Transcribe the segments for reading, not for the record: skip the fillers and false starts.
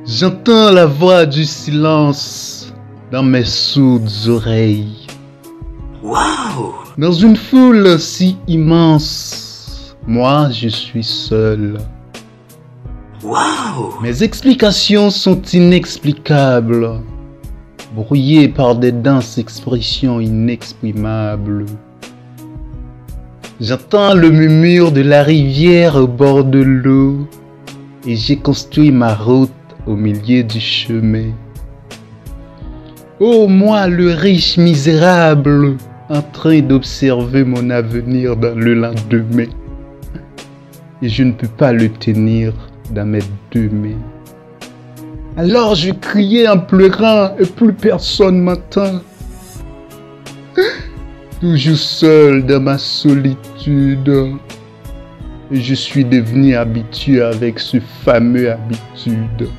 J'entends la voix du silence dans mes sourdes oreilles. Waouh! Dans une foule si immense, moi je suis seul. Waouh! Mes explications sont inexplicables, brouillées par des denses expressions inexprimables. J'entends le murmure de la rivière au bord de l'eau et j'ai construit ma route au milieu du chemin. Oh, moi le riche misérable, en train d'observer mon avenir dans le lendemain. Et je ne peux pas le tenir dans mes deux mains. Alors je criais en pleurant et plus personne m'entend. Toujours seul dans ma solitude. Et je suis devenu habitué avec ce fameux habitude.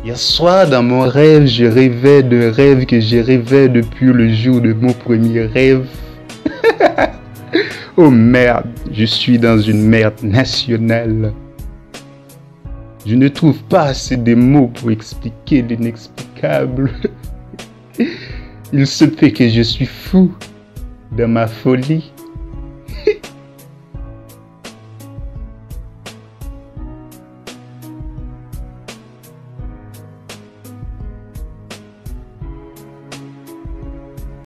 Hier soir, dans mon rêve, je rêvais d'un rêve que j'ai rêvé depuis le jour de mon premier rêve. Oh merde, je suis dans une merde nationale. Je ne trouve pas assez de mots pour expliquer l'inexplicable. Il se peut que je suis fou dans ma folie.